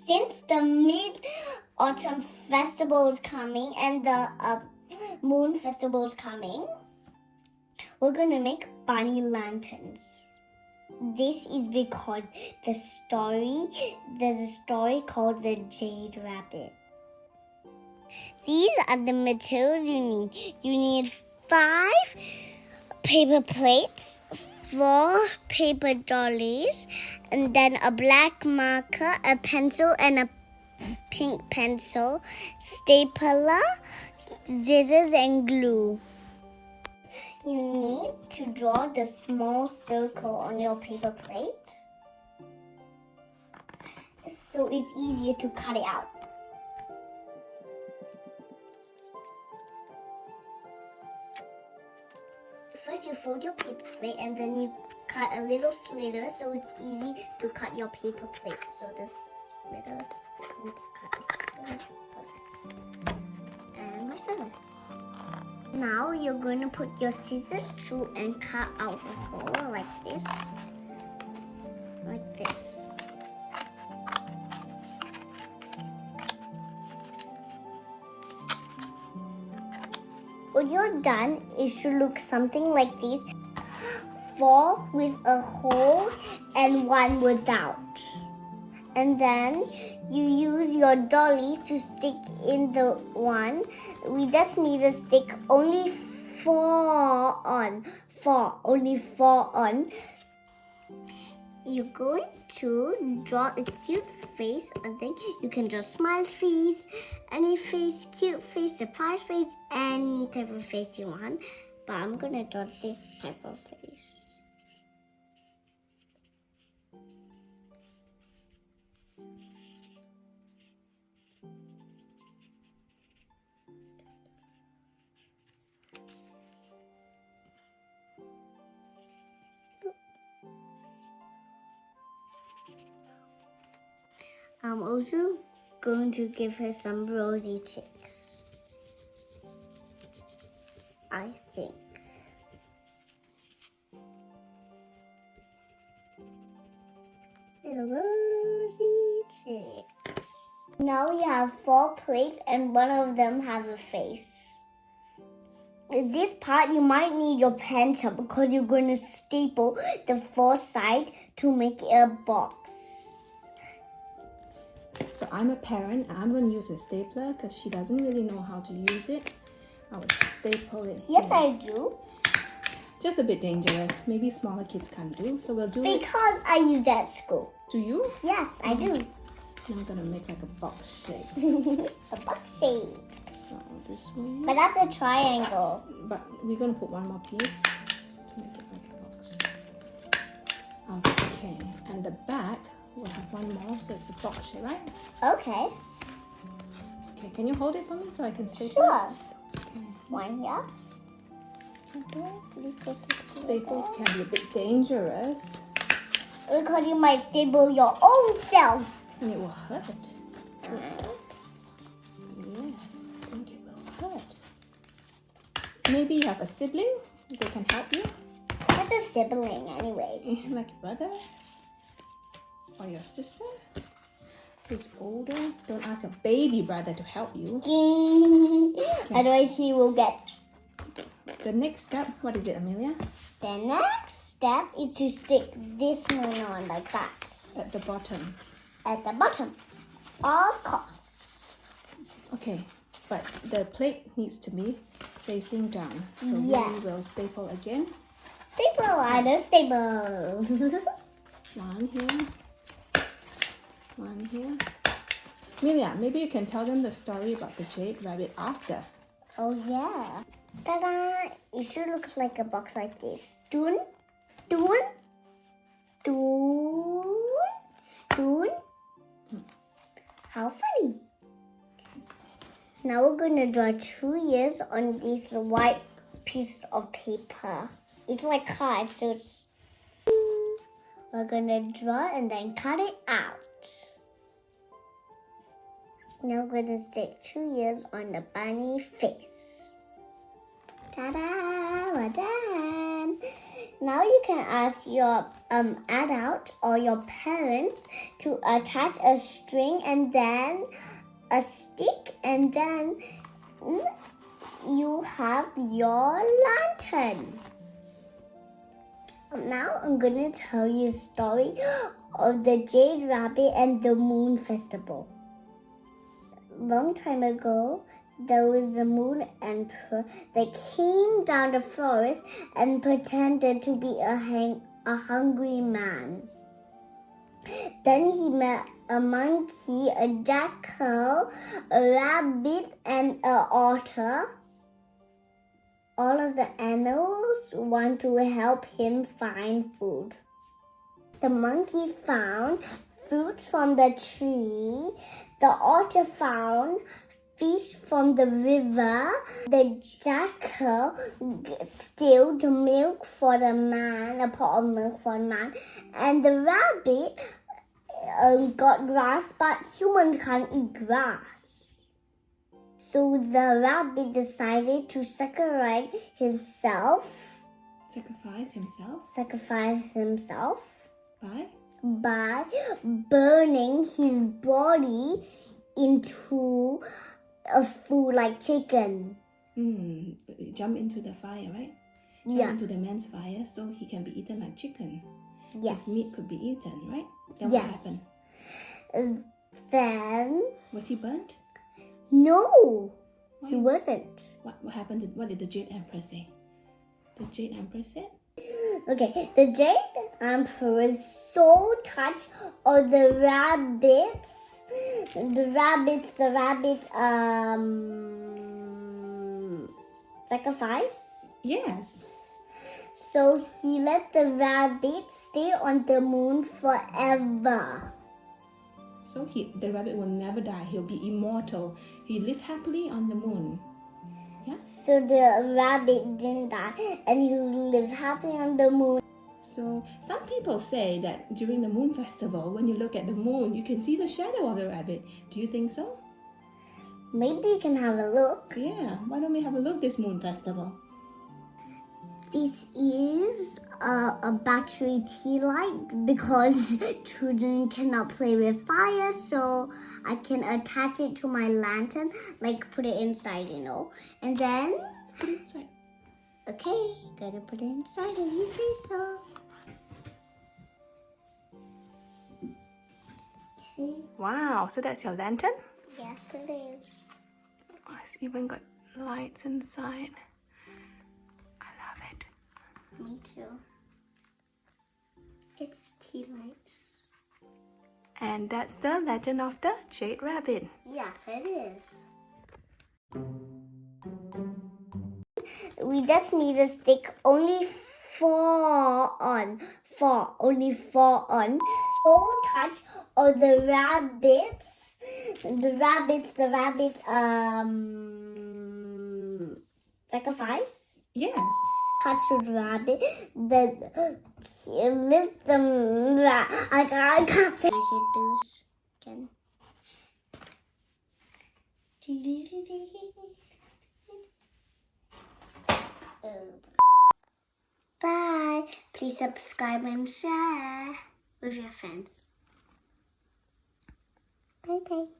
Since the Mid-Autumn Festival is coming and the Moon Festival is coming, we're going to make bunny lanterns. This is because there's a story called the Jade Rabbit. These are the materials you need. You need 5 paper plates, 4 paper dollies, and then a black marker, a pencil, and a pink pencil, stapler, scissors, and glue. You need to draw the small circle on your paper plate so it's easier to cut it out. First you fold your paper plate and then you cut a little slitter so it's easy to cut your paper plate. So this slitter, cut a slitter, perfect. And my slitter. Now you're going to put your scissors through and cut out the hole like this. Like this. When you're done, it should look something like this. 4 with a hole and 1 without. And then you use your dollies to stick in the one. We just need to stick only 4 on. 4, only 4 on. You're going to draw a cute face, and then you can draw smile face, any face, cute face, surprise face, any type of face you want. But I'm gonna draw this type of face. I'm also going to give her some rosy cheeks, I think. Little rosy cheeks. Now we have 4 plates and one of them has a face. This part you might need your pencil because you're going to staple the 4 sides to make a box. So I'm a parent and I'm going to use a stapler because she doesn't really know how to use it. I will staple it Yes, here. I do. Just a bit dangerous. Maybe smaller kids can't do. So we'll do it. Because I use that at school. Do you? Yes, I do. And I'm going to make like a box shape. A box shape. So this way. But that's a triangle. But we're going to put one more piece to make it like a box. Okay. And the back, we'll have one more so it's a box shape, right? Okay. Okay, can you hold it for me so I can staple? Sure. Okay. One here. Staples can be a bit dangerous. Because you might staple your own self. And it will hurt. Yes, I think it will hurt. Maybe you have a sibling, they can help you. That's a sibling anyways. Like your brother or your sister who's older. Don't ask your baby brother to help you. Otherwise he will get. The next step, what is it, Amelia? The next step is to stick this one on like that. At the bottom. At the bottom. Of course. Okay, but the plate needs to be facing down. So Yes. we will staple again. Staple, I know staples. One here. One here. Amelia, maybe you can tell them the story about the Jade Rabbit after. Oh yeah. Ta-da! It should look like a box like this. Doon, doon, doon, doon. How funny. Now we're going to draw 2 ears on this white piece of paper. It's like card, so it's... We're going to draw and then cut it out. Now we're going to stick 2 ears on the bunny face. Ta-da! We're done! Now you can ask your adult or your parents to attach a string and then a stick, and then you have your lantern. Now I'm gonna tell you a story of the Jade Rabbit and the Moon Festival. Long time ago, there was a moon emperor that came down the forest and pretended to be a hungry man. Then he met a monkey, a jackal, a rabbit, and an otter. All of the animals want to help him find food. The monkey found fruits from the tree. The otter found fish from the river. The jackal stole the milk for the man, a pot of milk for the man. And the rabbit got grass, but humans can't eat grass. So the rabbit decided to sacrifice himself. Sacrifice himself by burning his body into a food like chicken. Jump into the fire, right? Into the man's fire so he can be eaten like chicken. Yes. His meat could be eaten, right? Then yes. What happened? Then... Was he burnt? No, Why? he wasn't. What happened? What did the Jade Empress say? The Jade Empress said? Okay, the Jade Emperor was so touched of the rabbits, sacrifice. Yes. So he let the rabbit stay on the moon forever. So the rabbit will never die. He'll be immortal. He lived happily on the moon. Yes. So the rabbit didn't die, and he lived happily on the moon. So some people say that during the moon festival, when you look at the moon, you can see the shadow of the rabbit. Do you think so? Maybe you can have a look. Yeah. Why don't we have a look this moon festival? This is a battery tea light because children cannot play with fire, so I can attach it to my lantern, like put it inside, and then Put it inside. okay, gotta put it inside if you say so. Okay. Wow, so that's your lantern? Yes, it is. Oh, it's even got lights inside. Me too. It's tea lights. And that's the legend of the Jade Rabbit. Yes, it is. We just need a stick. Only four on. Only four on. Full touch of the rabbits. Sacrifice. Yes. Touch the rabbit, then lift them. I can't say. I should do this again. Bye. Please subscribe and share with your friends. Bye bye.